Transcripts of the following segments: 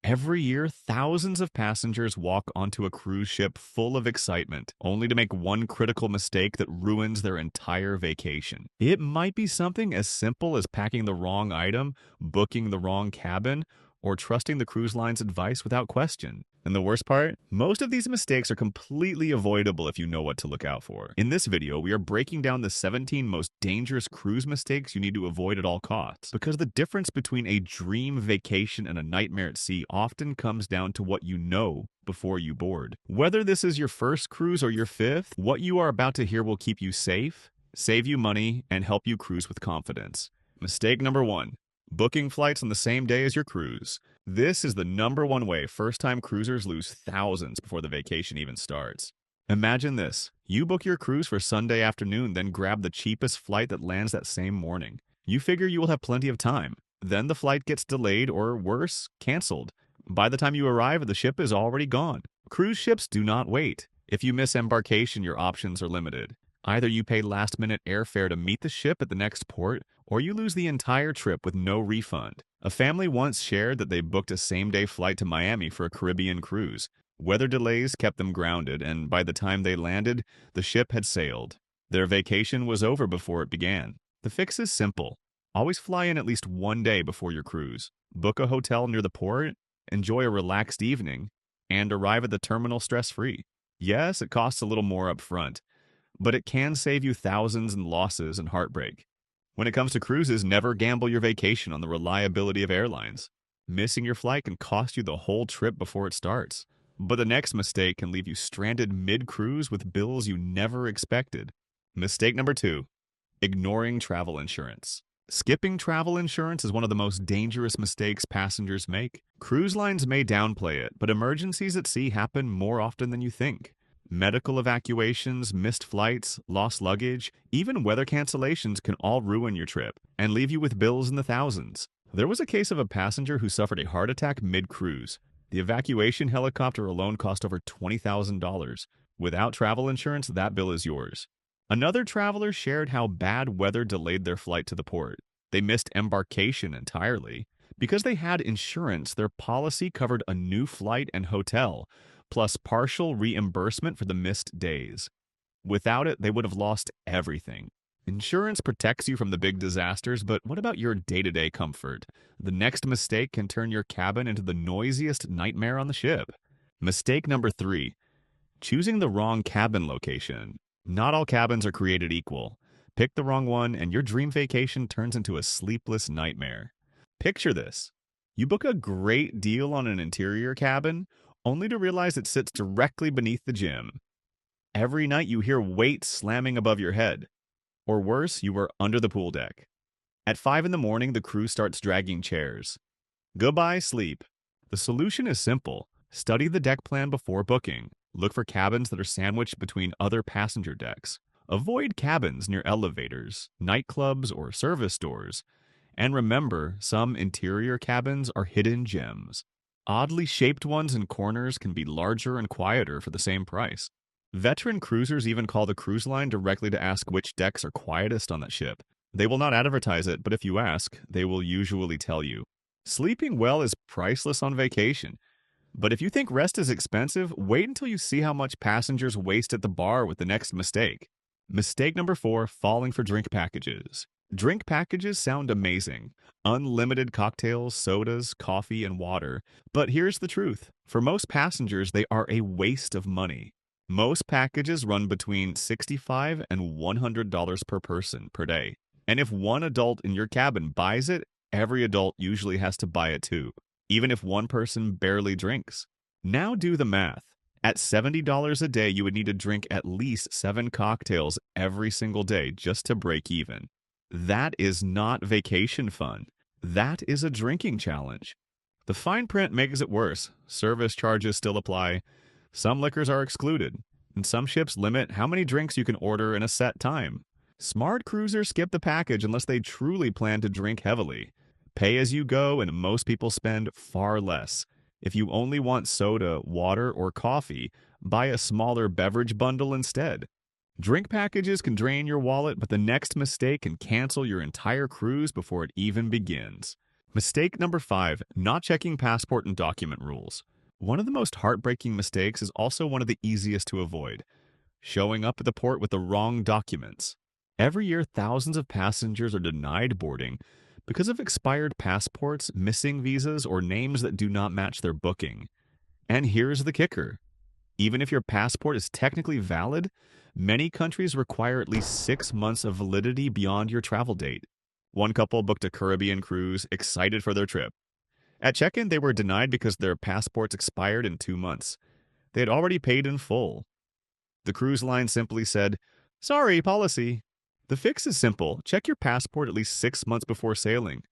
Every year, thousands of passengers walk onto a cruise ship full of excitement, only to make one critical mistake that ruins their entire vacation. It might be something as simple as packing the wrong item, booking the wrong cabin, or trusting the cruise line's advice without question. And the worst part? Most of these mistakes are completely avoidable if you know what to look out for. In this video, we are breaking down the 17 most dangerous cruise mistakes you need to avoid at all costs. Because the difference between a dream vacation and a nightmare at sea often comes down to what you know before you board. Whether this is your first cruise or your fifth, what you are about to hear will keep you safe, save you money, and help you cruise with confidence. Mistake number 1. Booking flights on the same day as your cruise. This is the #1 way first-time cruisers lose thousands before the vacation even starts. Imagine this. You book your cruise for Sunday afternoon, then grab the cheapest flight that lands that same morning. You figure you will have plenty of time. Then the flight gets delayed or, worse, canceled. By the time you arrive, the ship is already gone. Cruise ships do not wait. If you miss embarkation, your options are limited. Either you pay last-minute airfare to meet the ship at the next port, or you lose the entire trip with no refund. A family once shared that they booked a same-day flight to Miami for a Caribbean cruise. Weather delays kept them grounded, and by the time they landed, the ship had sailed. Their vacation was over before it began. The fix is simple. Always fly in at least one day before your cruise. Book a hotel near the port, enjoy a relaxed evening, and arrive at the terminal stress-free. Yes, it costs a little more up front, but it can save you thousands in losses and heartbreak. When it comes to cruises, never gamble your vacation on the reliability of airlines. Missing your flight can cost you the whole trip before it starts. But the next mistake can leave you stranded mid-cruise with bills you never expected. Mistake number 2. Ignoring travel insurance. Skipping travel insurance is one of the most dangerous mistakes passengers make. Cruise lines may downplay it, but emergencies at sea happen more often than you think. Medical evacuations, missed flights, lost luggage, even weather cancellations can all ruin your trip and leave you with bills in the thousands. There was a case of a passenger who suffered a heart attack mid-cruise. The evacuation helicopter alone cost over $20,000. Without travel insurance, that bill is yours. Another traveler shared how bad weather delayed their flight to the port. They missed embarkation entirely. Because they had insurance, their policy covered a new flight and hotel, plus partial reimbursement for the missed days. Without it, they would have lost everything. Insurance protects you from the big disasters, but what about your day-to-day comfort? The next mistake can turn your cabin into the noisiest nightmare on the ship. Mistake number 3. Choosing the wrong cabin location. Not all cabins are created equal. Pick the wrong one, and your dream vacation turns into a sleepless nightmare. Picture this. You book a great deal on an interior cabin, only to realize it sits directly beneath the gym. Every night you hear weights slamming above your head. Or worse, you are under the pool deck. At 5 in the morning, the crew starts dragging chairs. Goodbye, sleep. The solution is simple. Study the deck plan before booking. Look for cabins that are sandwiched between other passenger decks. Avoid cabins near elevators, nightclubs, or service doors. And remember, some interior cabins are hidden gems. Oddly shaped ones in corners can be larger and quieter for the same price. Veteran cruisers even call the cruise line directly to ask which decks are quietest on that ship. They will not advertise it, but if you ask, they will usually tell you. Sleeping well is priceless on vacation. But if you think rest is expensive, wait until you see how much passengers waste at the bar with the next mistake. Mistake number 4, falling for drink packages. Drink packages sound amazing. Unlimited cocktails, sodas, coffee, and water. But here's the truth. For most passengers, they are a waste of money. Most packages run between $65 and $100 per person per day. And if one adult in your cabin buys it, every adult usually has to buy it too, even if one person barely drinks. Now do the math. At $70 a day, you would need to drink at least 7 cocktails every single day just to break even. That is not vacation fun. That is a drinking challenge. The fine print makes it worse. Service charges still apply. Some liquors are excluded, and some ships limit how many drinks you can order in a set time. Smart cruisers skip the package unless they truly plan to drink heavily. Pay as you go, and most people spend far less. If you only want soda, water, or coffee, buy a smaller beverage bundle instead. Drink packages can drain your wallet, but the next mistake can cancel your entire cruise before it even begins. Mistake number 5, not checking passport and document rules. One of the most heartbreaking mistakes is also one of the easiest to avoid: showing up at the port with the wrong documents. Every year, thousands of passengers are denied boarding because of expired passports, missing visas, or names that do not match their booking. And here's the kicker: even if your passport is technically valid, many countries require at least 6 months of validity beyond your travel date. One couple booked a Caribbean cruise, excited for their trip. At check-in, they were denied because their passports expired in 2 months. They had already paid in full. The cruise line simply said, "Sorry, policy." The fix is simple: check your passport at least 6 months before sailing.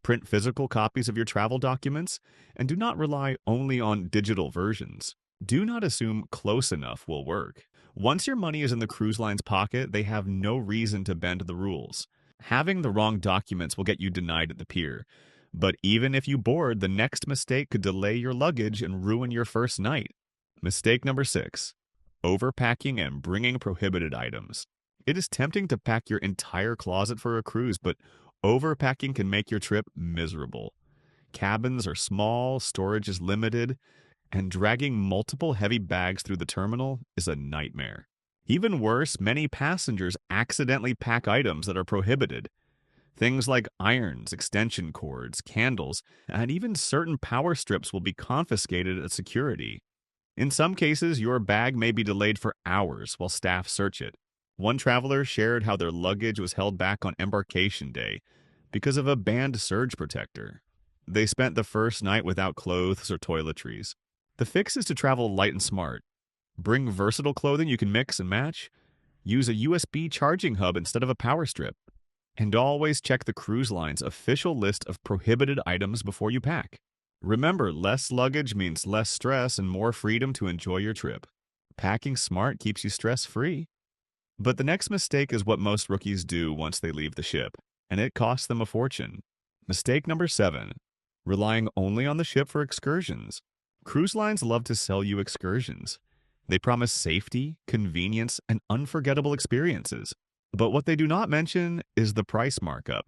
Print physical copies of your travel documents, and do not rely only on digital versions. Do not assume close enough will work. Once your money is in the cruise line's pocket, they have no reason to bend the rules. Having the wrong documents will get you denied at the pier. But even if you board, the next mistake could delay your luggage and ruin your first night. Mistake number 6, overpacking and bringing prohibited items. It is tempting to pack your entire closet for a cruise, but overpacking can make your trip miserable. Cabins are small, storage is limited, and dragging multiple heavy bags through the terminal is a nightmare. Even worse, many passengers accidentally pack items that are prohibited. Things like irons, extension cords, candles, and even certain power strips will be confiscated at security. In some cases, your bag may be delayed for hours while staff search it. One traveler shared how their luggage was held back on embarkation day because of a banned surge protector. They spent the first night without clothes or toiletries. The fix is to travel light and smart. Bring versatile clothing you can mix and match. Use a USB charging hub instead of a power strip. And always check the cruise line's official list of prohibited items before you pack. Remember, less luggage means less stress and more freedom to enjoy your trip. Packing smart keeps you stress-free. But the next mistake is what most rookies do once they leave the ship, and it costs them a fortune. Mistake number 7, relying only on the ship for excursions. Cruise lines love to sell you excursions. They promise safety, convenience, and unforgettable experiences. But what they do not mention is the price markup.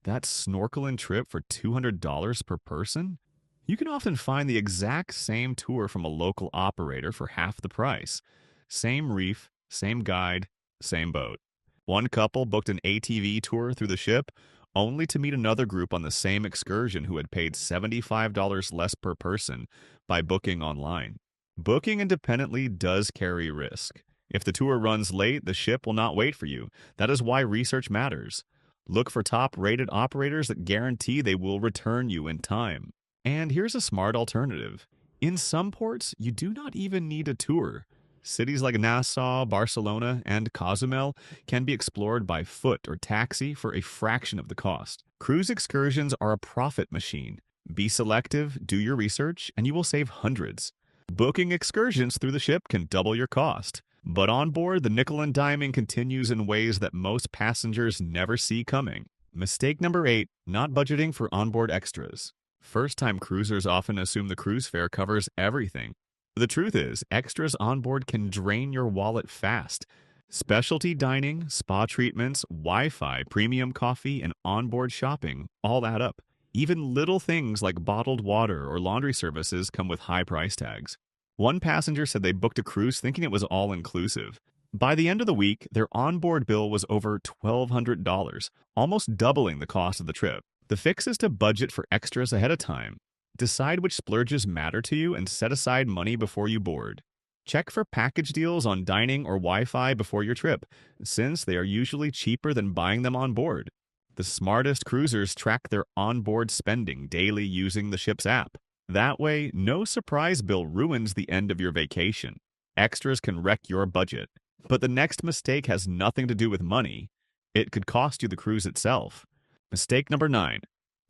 That snorkel and trip for $200 per person? You can often find the exact same tour from a local operator for half the price. Same reef, same guide, same boat. One couple booked an ATV tour through the ship, only to meet another group on the same excursion who had paid $75 less per person by booking online. Booking independently does carry risk. If the tour runs late, the ship will not wait for you. That is why research matters. Look for top-rated operators that guarantee they will return you in time. And here's a smart alternative. In some ports, you do not even need a tour. Cities like Nassau, Barcelona, and Cozumel can be explored by foot or taxi for a fraction of the cost. Cruise excursions are a profit machine. Be selective, do your research, and you will save hundreds. Booking excursions through the ship can double your cost. But on board, the nickel and diming continues in ways that most passengers never see coming. Mistake number 8, not budgeting for onboard extras. First-time cruisers often assume the cruise fare covers everything. The truth is, extras onboard can drain your wallet fast. Specialty dining, spa treatments, Wi-Fi, premium coffee, and onboard shopping all add up. Even little things like bottled water or laundry services come with high price tags. One passenger said they booked a cruise thinking it was all-inclusive. By the end of the week, their onboard bill was over $1,200, almost doubling the cost of the trip. The fix is to budget for extras ahead of time. Decide which splurges matter to you and set aside money before you board. Check for package deals on dining or Wi-Fi before your trip, since they are usually cheaper than buying them on board. The smartest cruisers track their onboard spending daily using the ship's app. That way, no surprise bill ruins the end of your vacation. Extras can wreck your budget. But the next mistake has nothing to do with money. It could cost you the cruise itself. Mistake number 9,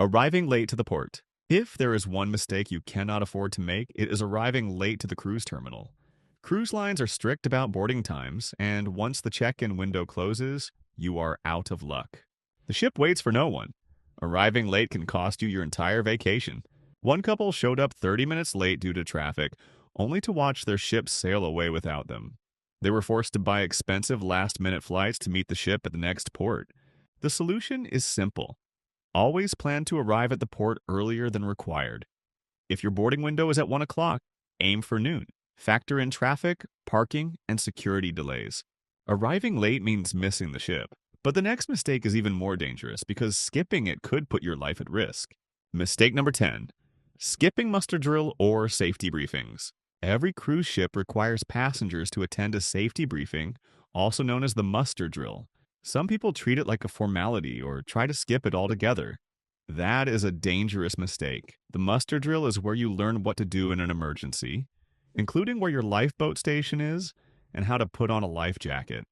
arriving late to the port. If there is one mistake you cannot afford to make, it is arriving late to the cruise terminal. Cruise lines are strict about boarding times, and once the check-in window closes, you are out of luck. The ship waits for no one. Arriving late can cost you your entire vacation. One couple showed up 30 minutes late due to traffic, only to watch their ship sail away without them. They were forced to buy expensive last-minute flights to meet the ship at the next port. The solution is simple. Always plan to arrive at the port earlier than required. If your boarding window is at 1 o'clock, aim for noon. Factor in traffic, parking, and security delays. Arriving late means missing the ship. But the next mistake is even more dangerous because skipping it could put your life at risk. Mistake number 10. Skipping muster drill or safety briefings. Every cruise ship requires passengers to attend a safety briefing, also known as the muster drill. Some people treat it like a formality or try to skip it altogether. That is a dangerous mistake. The muster drill is where you learn what to do in an emergency, including where your lifeboat station is and how to put on a life jacket.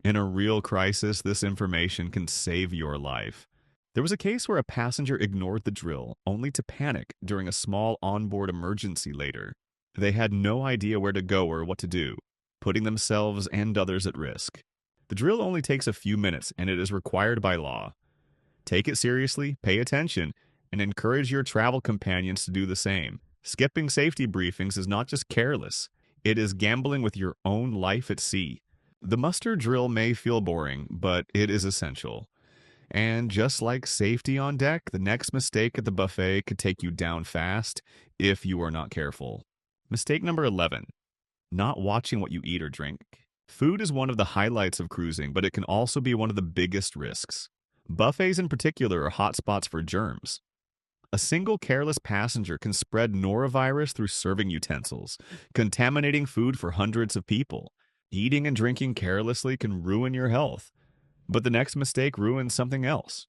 In a real crisis, this information can save your life. There was a case where a passenger ignored the drill, only to panic during a small onboard emergency later. They had no idea where to go or what to do, putting themselves and others at risk. The drill only takes a few minutes, and it is required by law. Take it seriously, pay attention, and encourage your travel companions to do the same. Skipping safety briefings is not just careless, it is gambling with your own life at sea. The muster drill may feel boring, but it is essential. And just like safety on deck, the next mistake at the buffet could take you down fast if you are not careful. Mistake number 11. Not watching what you eat or drink. Food is one of the highlights of cruising, but it can also be one of the biggest risks. Buffets in particular are hotspots for germs. A single careless passenger can spread norovirus through serving utensils, contaminating food for hundreds of people. Eating and drinking carelessly can ruin your health. But the next mistake ruins something else.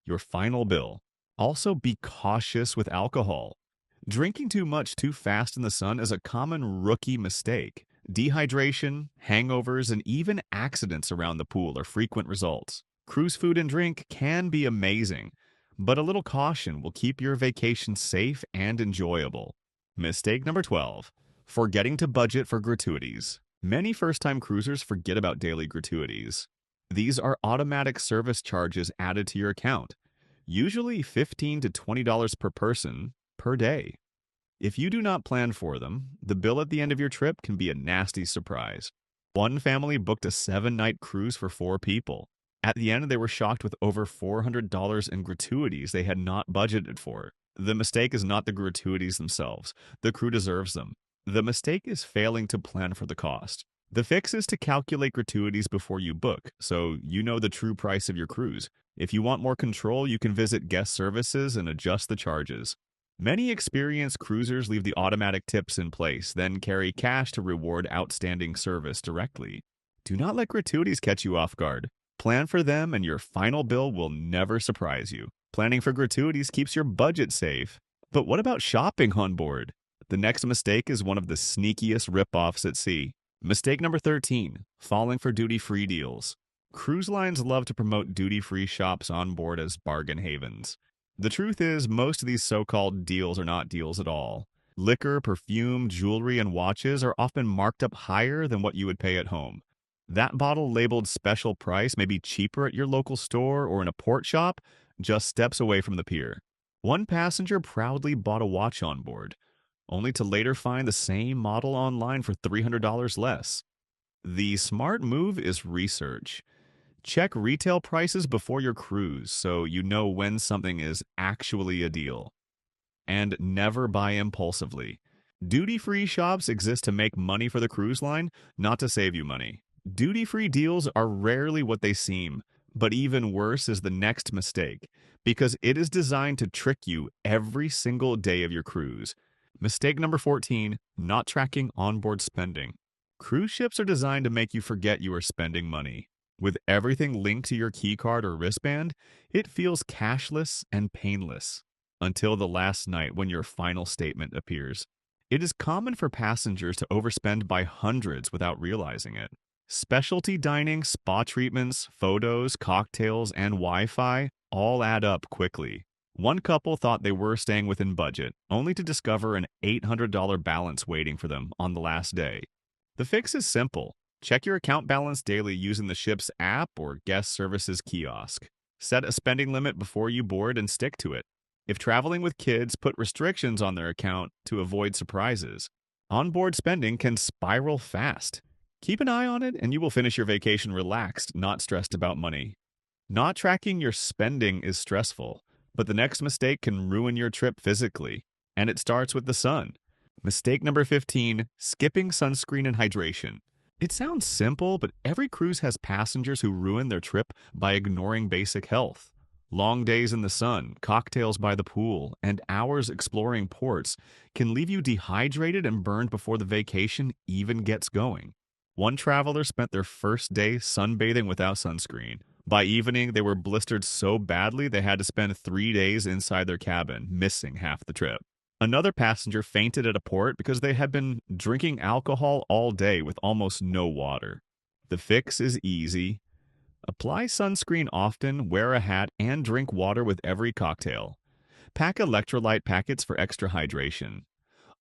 Your final bill. Also, be cautious with alcohol. Drinking too much too fast in the sun is a common rookie mistake. Dehydration, hangovers, and even accidents around the pool are frequent results. Cruise food and drink can be amazing, but a little caution will keep your vacation safe and enjoyable. Mistake number 12. Forgetting to budget for gratuities. Many first-time cruisers forget about daily gratuities. These are automatic service charges added to your account, usually $15 to $20 per person per day. If you do not plan for them, the bill at the end of your trip can be a nasty surprise. One family booked a 7-night cruise for 4 people. At the end, they were shocked with over $400 in gratuities they had not budgeted for. The mistake is not the gratuities themselves. The crew deserves them. The mistake is failing to plan for the cost. The fix is to calculate gratuities before you book, so you know the true price of your cruise. If you want more control, you can visit guest services and adjust the charges. Many experienced cruisers leave the automatic tips in place, then carry cash to reward outstanding service directly. Do not let gratuities catch you off guard. Plan for them and your final bill will never surprise you. Planning for gratuities keeps your budget safe. But what about shopping on board? The next mistake is one of the sneakiest rip-offs at sea. Mistake number 13, falling for duty-free deals. Cruise lines love to promote duty-free shops on board as bargain havens. The truth is, most of these so-called deals are not deals at all. Liquor, perfume, jewelry, and watches are often marked up higher than what you would pay at home. That bottle labeled special price may be cheaper at your local store or in a port shop, just steps away from the pier. One passenger proudly bought a watch on board, only to later find the same model online for $300 less. The smart move is research. Check retail prices before your cruise so you know when something is actually a deal. And never buy impulsively. Duty-free shops exist to make money for the cruise line, not to save you money. Duty-free deals are rarely what they seem, but even worse is the next mistake, because it is designed to trick you every single day of your cruise. Mistake number 14, not tracking onboard spending. Cruise ships are designed to make you forget you are spending money. With everything linked to your keycard or wristband, it feels cashless and painless, until the last night when your final statement appears. It is common for passengers to overspend by hundreds without realizing it. Specialty dining, spa treatments, photos, cocktails, and Wi-Fi all add up quickly. One couple thought they were staying within budget, only to discover an $800 balance waiting for them on the last day. The fix is simple. Check your account balance daily using the ship's app or guest services kiosk. Set a spending limit before you board and stick to it. If traveling with kids, put restrictions on their account to avoid surprises. Onboard spending can spiral fast. Keep an eye on it and you will finish your vacation relaxed, not stressed about money. Not tracking your spending is stressful, But the next mistake can ruin your trip physically, and it starts with the sun. Mistake number 15, skipping sunscreen and hydration. It sounds simple, but every cruise has passengers who ruin their trip by ignoring basic health. Long days in the sun, cocktails by the pool, and hours exploring ports can leave you dehydrated and burned before the vacation even gets going. One traveler spent their first day sunbathing without sunscreen. By evening, they were blistered so badly they had to spend 3 days inside their cabin, missing half the trip. Another passenger fainted at a port because they had been drinking alcohol all day with almost no water. The fix is easy. Apply sunscreen often, wear a hat, and drink water with every cocktail. Pack electrolyte packets for extra hydration.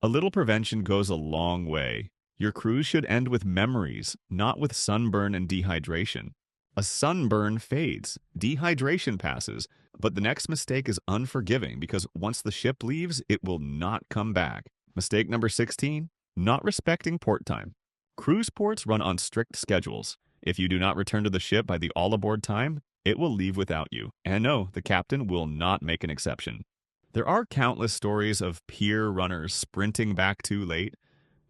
A little prevention goes a long way. Your cruise should end with memories, not with sunburn and dehydration. A sunburn fades, dehydration passes, but the next mistake is unforgiving because once the ship leaves, it will not come back. Mistake number 16, not respecting port time. Cruise ports run on strict schedules. If you do not return to the ship by the all-aboard time, it will leave without you. And no, the captain will not make an exception. There are countless stories of pier runners sprinting back too late,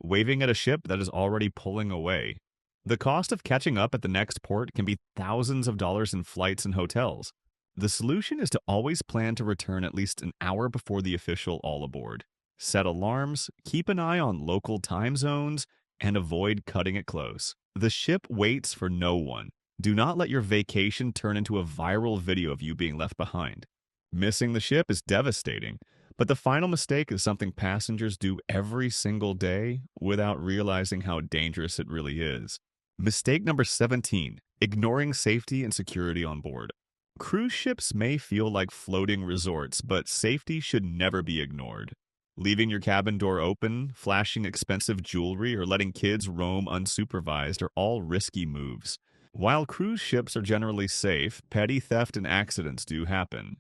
waving at a ship that is already pulling away. The cost of catching up at the next port can be thousands of dollars in flights and hotels. The solution is to always plan to return at least an hour before the official all-aboard. Set alarms, keep an eye on local time zones, and avoid cutting it close. The ship waits for no one. Do not let your vacation turn into a viral video of you being left behind. Missing the ship is devastating, but the final mistake is something passengers do every single day without realizing how dangerous it really is. Mistake number 17, ignoring safety and security on board. Cruise ships may feel like floating resorts, but safety should never be ignored. Leaving your cabin door open, flashing expensive jewelry, or letting kids roam unsupervised are all risky moves. While cruise ships are generally safe, petty theft and accidents do happen.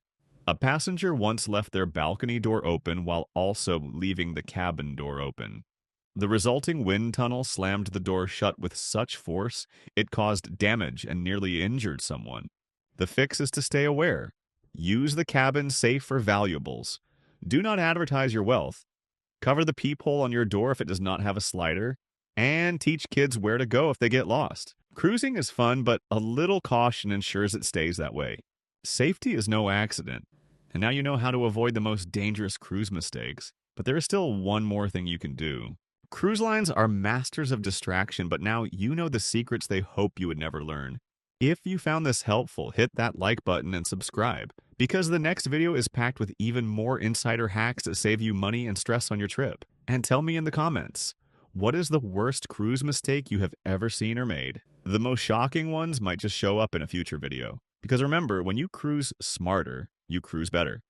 A passenger once left their balcony door open while also leaving the cabin door open. The resulting wind tunnel slammed the door shut with such force it caused damage and nearly injured someone. The fix is to stay aware. Use the cabin safe for valuables. Do not advertise your wealth. Cover the peephole on your door if it does not have a slider. And teach kids where to go if they get lost. Cruising is fun, but a little caution ensures it stays that way. Safety is no accident. And now you know how to avoid the most dangerous cruise mistakes. But there is still one more thing you can do. Cruise lines are masters of distraction, but now you know the secrets they hope you would never learn. If you found this helpful, hit that like button and subscribe, because the next video is packed with even more insider hacks that save you money and stress on your trip. And tell me in the comments, what is the worst cruise mistake you have ever seen or made? The most shocking ones might just show up in a future video. Because remember, when you cruise smarter, you cruise better.